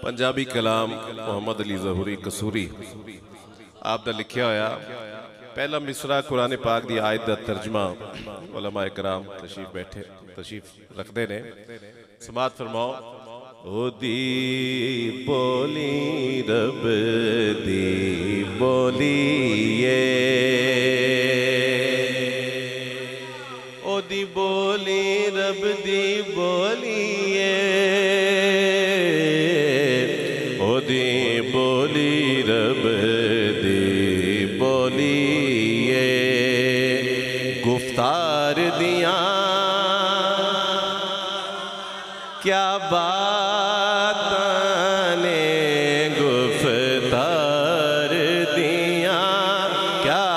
पंजाबी कलाम मोहम्मद अली ज़हूरी कसूरी आप दा लिखिया होया पहला मिसरा कुरान पाक दी आयत दा तर्जमा उलमा इकराम तशरीफ रखते ने समात फरमाओ। ओदी बोली रब दी बोलिए, ओदी बोली रब दी बोलिए, ओदी बोली रब दी बोलिए, गुफ्तार दिया क्या बात ने, गुफ्तार दिया क्या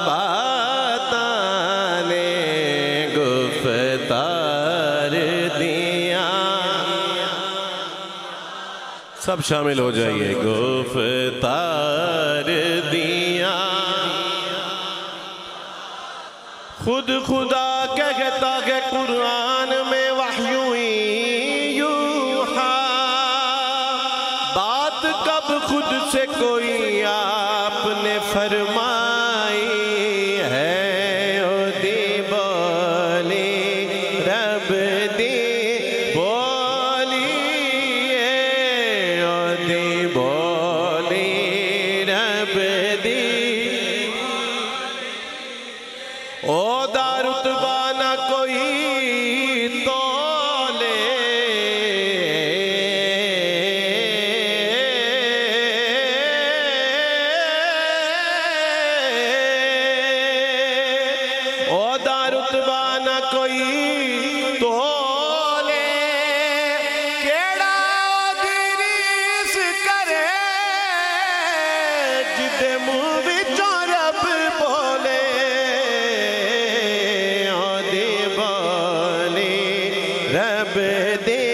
बात ने, गुफ्तार दिया। सब शामिल हो जाइए। गुफ्तार दिया खुद खुदा कहता है कुरान में वहयू यूहा, बात कब खुद से कोई आपने फरमाई है। ओदी बोली रब दी बोलिए, ओदी बोली रब दी, ओ दारुतबा ना कोई तोले, ओ दारुतबा ना कोई तोले, केड़ा ओदी रीस करे जिदे मुंह विचों रब बोले। रब दे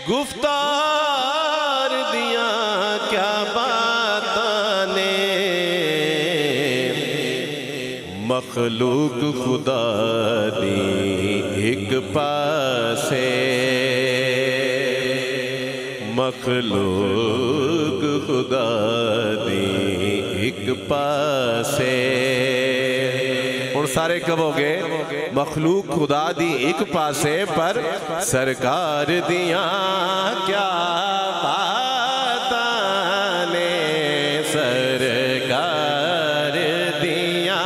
गुफ्तार दिया क्या बात ने, मखलूक खुदा दी एक पासे, मखलूक खुदा दी एक पासे। हुण सारे कहोगे मखलूक खुदा दी एक पासे, पर सरकार दिया क्या बात ने, सरकार दिया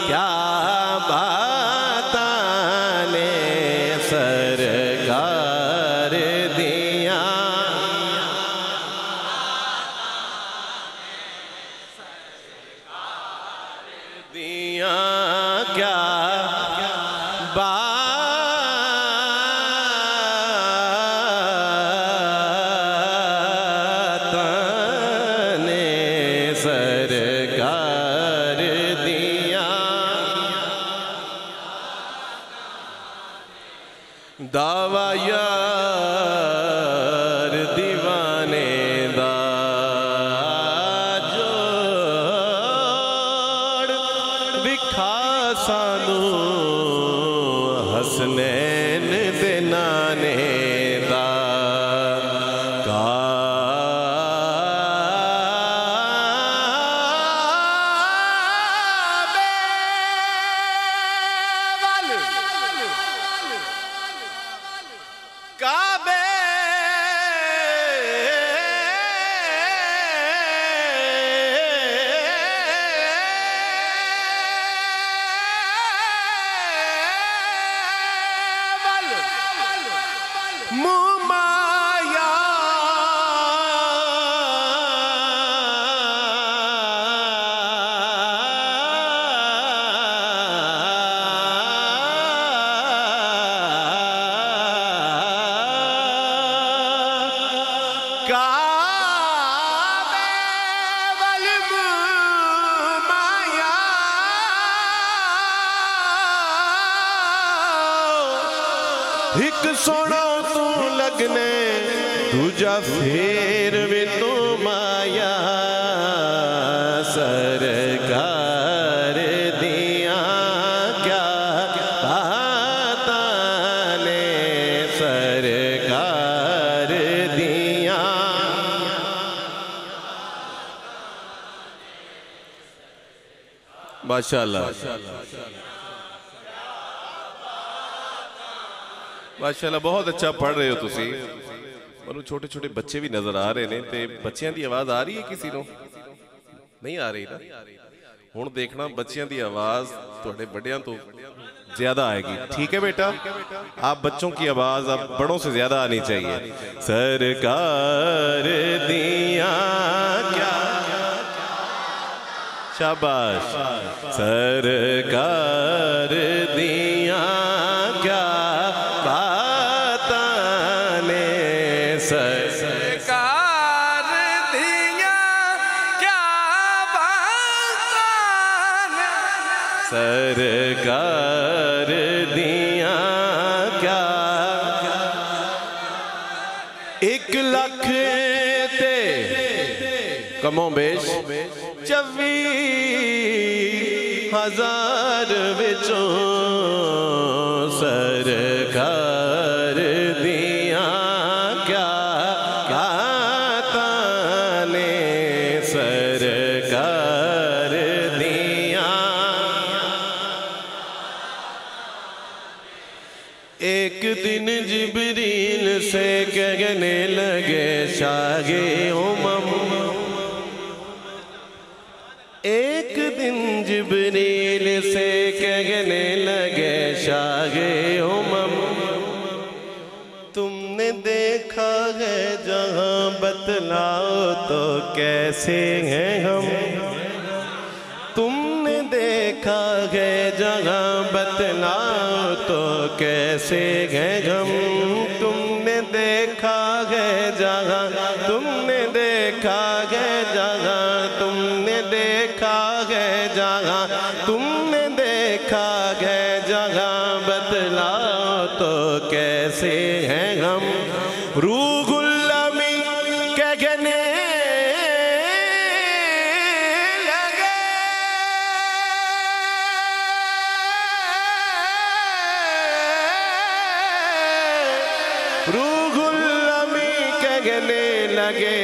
क्या बात ने, सरकार दिया दिया क्या बात काबे वल माया एक सोना तू लगने दूजा फेर वे तू माया सरकार दिया क्या बातां ने सरकार दिया माशाअल्लाह माशाअल्लाह बहुत अच्छा पढ़ रहे हो तुसी ਮੈਨੂੰ छोटे छोटे बच्चे भी नजर आ रहे हैं ते बच्चों की आवाज आ रही है किसी को नहीं आ रही ना हुण देखना बच्चों की आवाज तुहाडे बड़ियां तो ज्यादा आएगी ठीक है बेटा आप बच्चों की आवाज अब बड़ों से ज्यादा आनी चाहिए सरकार दिया क्या शाबाश सरकार दिया क्या सरकार दिया क्या बातां सरकार दिया क्या 1 लाख ते कमो बेश 24,000 विचों सरकार दिया क्या ताने सरकार दिया एक दिन जिब्रील से कहने लगे शागे उमम एक दिन जिब्रील से कहने लगे शागे उमम तुमने देखा है जहां बतलाओ तो कैसे हैं हम तुमने देखा है जहां बतलाओ तो कैसे हैं हम तुमने देखा है जहां तुमने देखा है जहां तुमने देखा है जहां तुमने देखा है जहां बतलाओ तो कैसे हैं हम रूहुल अमीन कहने लगे रूहुल अमीन कहने लगे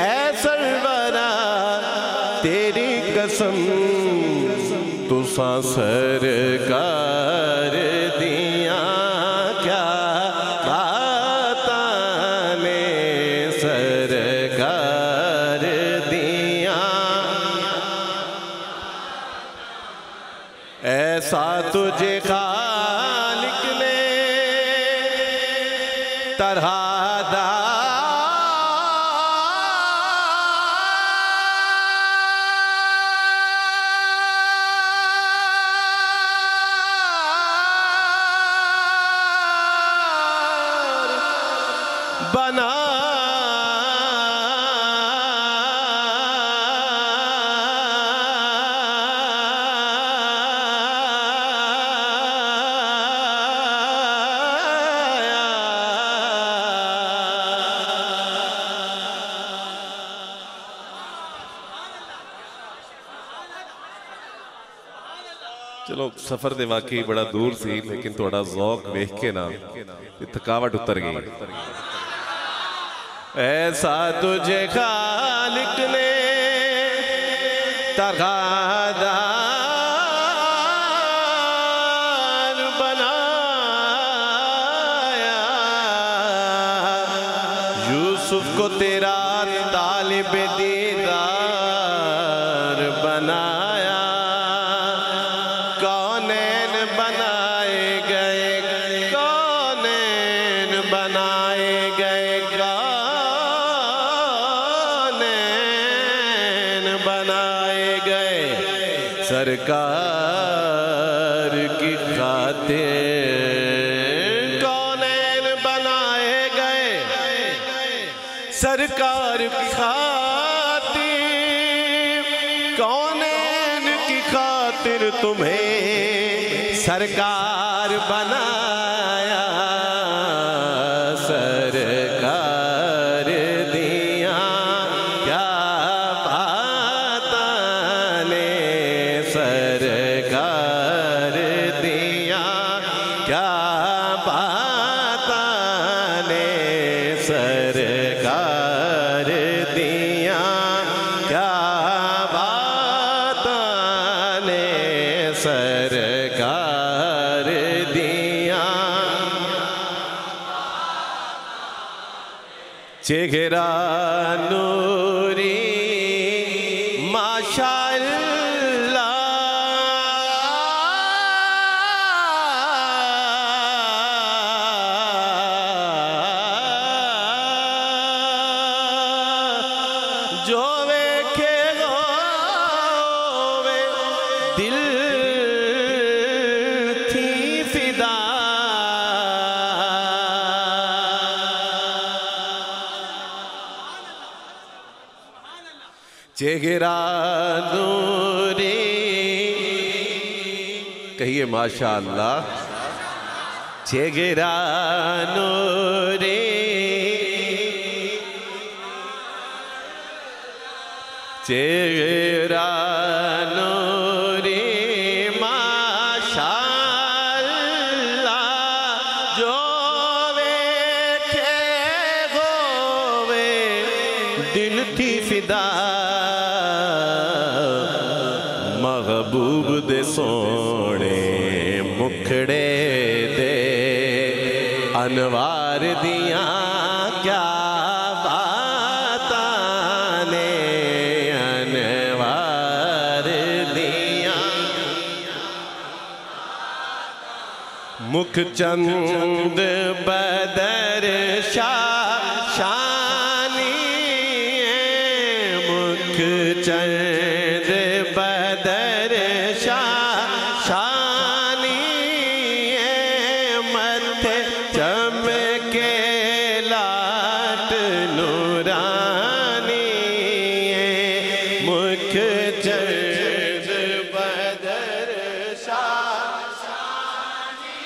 ऐ सरवरा तेरी कसम तुसां सरकार दिया क्या बातां ने सरकार दिया ऐसा तुझे खालिक ने तरहादा बना चलो सफर दे वाकई बड़ा दूर सी लेकिन थोड़ा ज़ौक वेख के ना थकावट उतर गई ऐसा तुझे खालिक ने तगादार बनाया यूसुफ को तेरा तालिब दीदार बनाया कौनैन बनाए गए कौनैन बनाए गए बनाए गए सरकार की खातिर कौनैन बनाए गए सरकार की खातिर, कौनैन की खातिर तुम्हें सरकार बनाया, सरकार दिया क्या बात ने, सरकार दिया क्या बात ने, सरकार दिया क्या बात ने, सरकार दिया। चेहरा नूरी माशाअल्लाह, जो वेखे होवे दिल थी फिदा, चेहरा नूरी, कहिए माशाअल्लाह, चेहरा नूरी, चेहरा नूरी माशाअल्लाह, जो वेखे होवे दिल थी फिदा, महबूब दे सोने मुखड़े दे अनवार दिया क्या बात ने, अनवार दिया। मुख चंद बदर शानी, मुख चंद बदर शानी, मथे चमके लाट नूरानी, मुख चंद बदर शानी,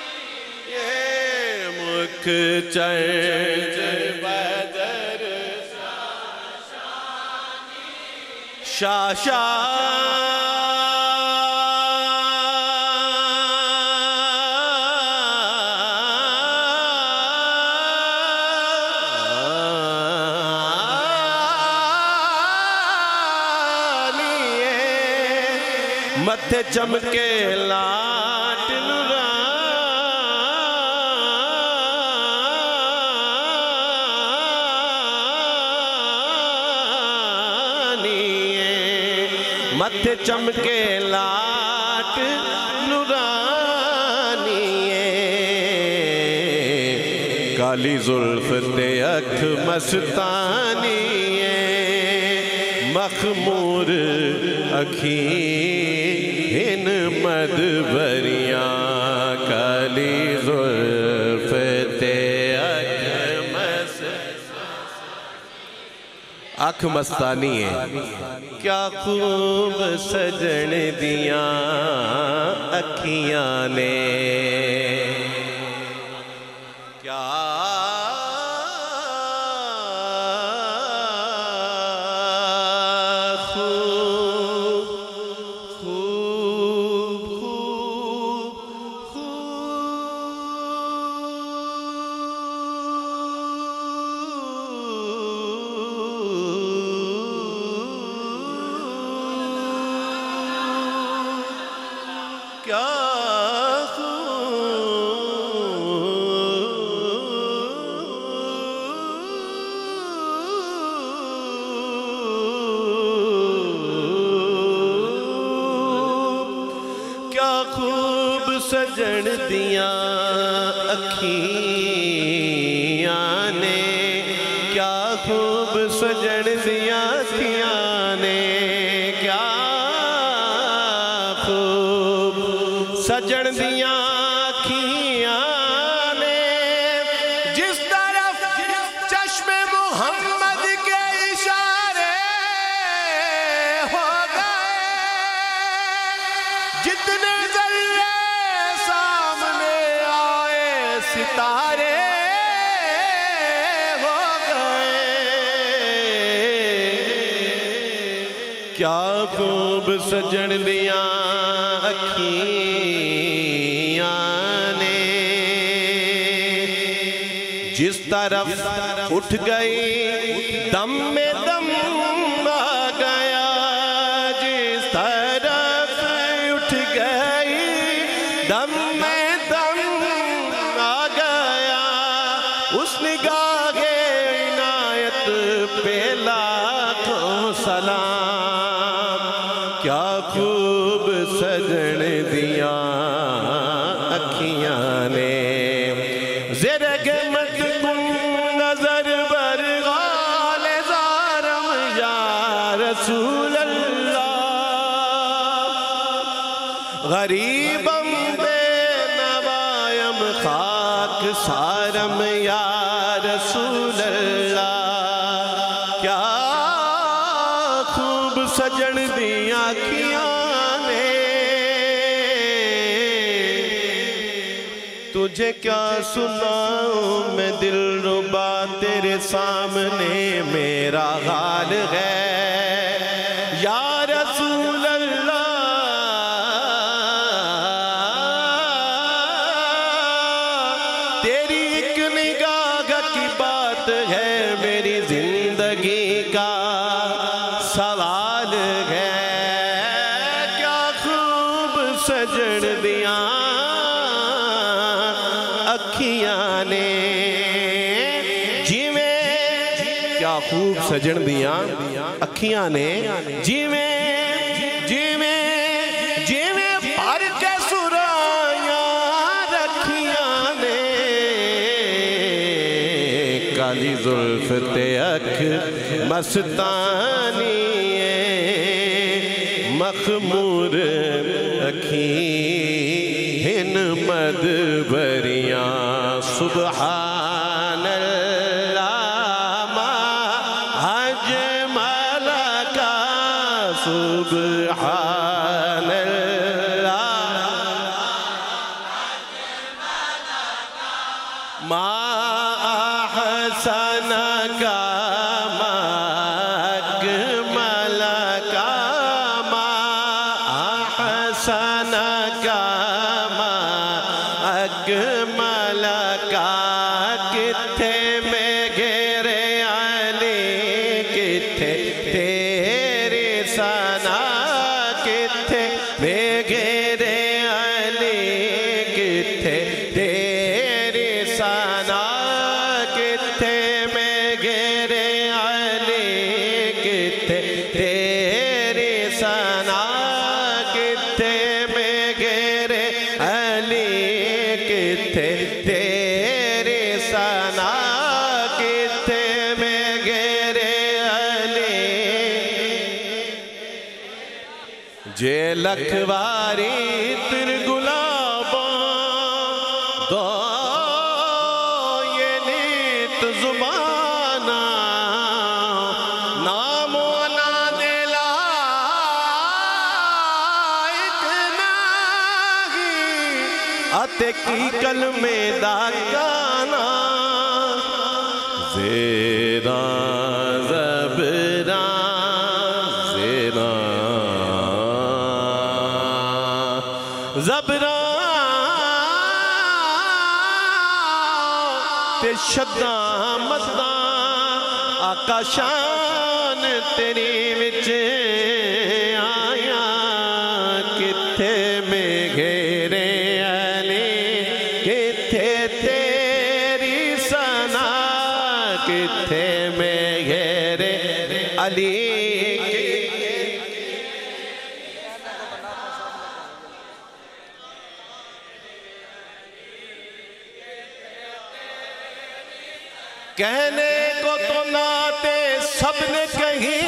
मुख चंद बदर शाशा, मथे चमके लाट नूरानी, मथे चमके लाट नूरानी, काली जुल्फ ते अख मस्तानी, मखमूर अखी इन मद भरिया, काली जुल्फ ते अख मस्तानी है, क्या खूब सजन दिया अखियां ने, क्या क्या खूब सजन दिया अखियां ने, क्या खूब सजन दिया अखियां ने, क्या खूब सजन दिया अखियां ने, जिस तरफ चश्मे मोहम्मद क्या खूब सजन दिया अखियां ने, जिस तरफ उठ गई दम में दम आ गया, जिस तरफ उठ गई दम में दम आ गया, उस निगाहे इनायत पे लाखों सलाम। क्या खूब सजन दिया अखियां ने, ज़ेरे मत कुन नजर बर गाले ज़ारम या रसूल अल्लाह, गरीबम बेनवायम खाक सारम या रसूल अल्लाह। क्या खूब सजन दिया अखियां ने, तुझे क्या सुनाऊं मैं दिलरुबा, तेरे सामने मेरा हाल है या रसूल अल्लाह। तेरी एक निगाह की बात है, मेरी जिंदगी का सवाल है। क्या खूब सजन दिया अखियां ने, जिवें क्या खूब सजन दिया अखियां ने, जिवें जिवें जिवें भर के सुराया रखियां ने, काली जुल्फ ते अख मस्तानी मखमूर अखी हिन मद बरिया, सुबहान अल्लाह मा अजमल का, सुबहान अल्लाह मा अहसन का, मा अजमल का, मा अहसन का, मा अजमल का। किथे में घेरे अली, किथे तेरी सना, किथे में घेरे अली, किथे तेरी सना, किथे में घेरे अली, किथे तेरी सना, किथे में घेरे अली, किथे तेरी सना, किथे में घेरे अली। जे लखवारी तिर गुलाबा दो ये नीत जुबाना, नामो ना दिला अते की कल में दागाना, ज़ेरा ज़बरा ज़ेरा ज़बरा ते शद्दा मद्दा, आका शान तेरी विच आया, किथे में घेरे अली, किथे तेरी सना, किथे में घेरे अली। कहने को तो नाते सबने कही,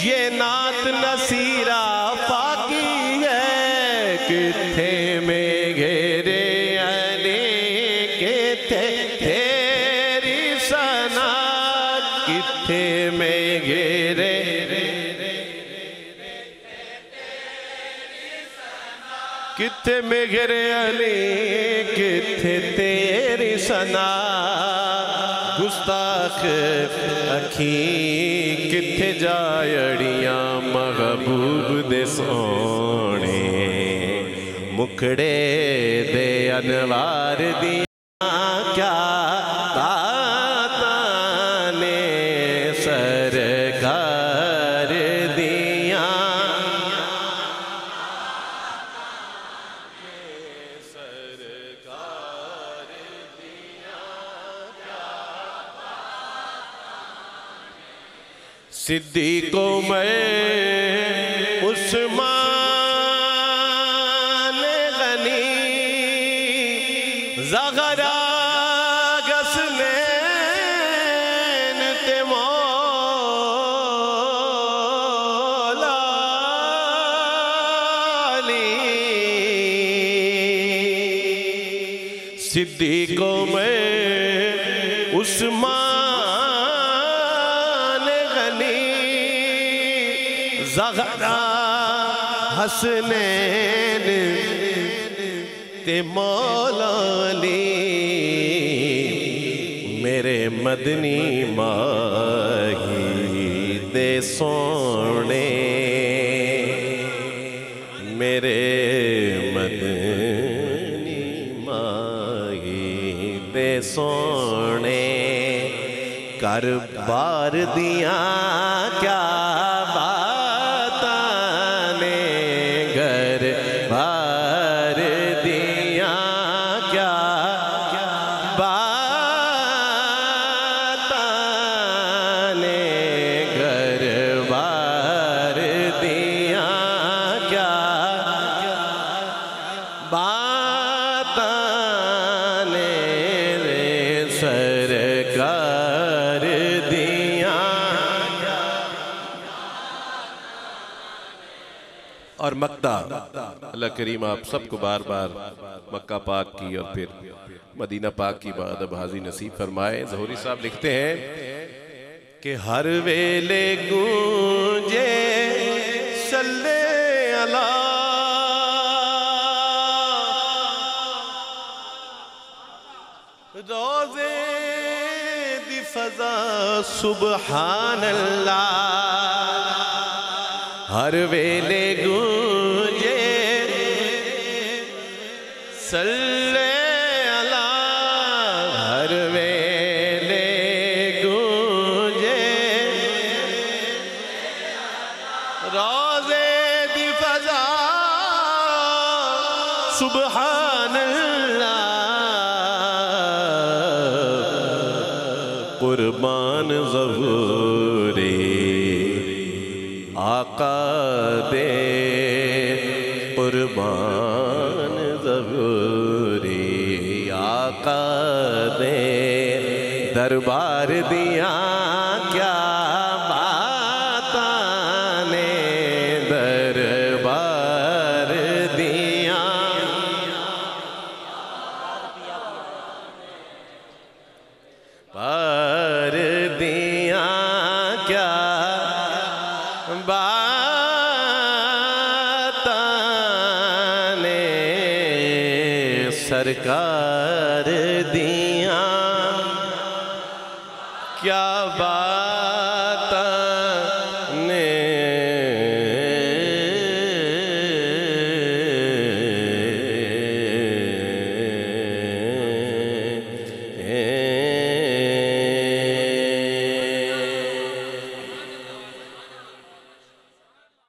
ये नात नसीरा फाकी है, किथे में घेरे अली, किथे तेरी सना, किथे में घेरे, किथे में घेरे अली, किथे तेरी सना। गुस्ताख अखी किथे जायड़ियां महबूब दे सोने मुखड़े दे अनवार दियां क्या ताने सरकार दियां सिद्दीक़ो मैं उस्मान गनी ज़ग़रा गसनैन ते मौला अली सिद्दीक़ो मैं उस्मान ज़ग़रा हसनैन ते मौला अली मेरे मदनी माही दे सोने मेरे मदनी माही दे सोने कर बार दिया क्या और मक्का अल्लाह करीम आप सबको बार बार मक्का पाक की और फिर मदीना पाक की बादब हाजी नसीब फरमाए। ज़होरी साहब लिखते हैं कि हर वेले गूंजे सल्ले अला रोज़े दी फ़ज़ा सुबहान अल्लाह हर वेले गूंजे सल्ले अला हर वेले गूंजे रोज़े दी फ़ज़ा सुबहान अल्लाह कुर्बान ज़हूरी आका दे कुर्बान ज़हूरी आका दे दरबार दिया क्या बाताने दरबार दिया बार दिया क्या बाताने सरकार दिया क्या बात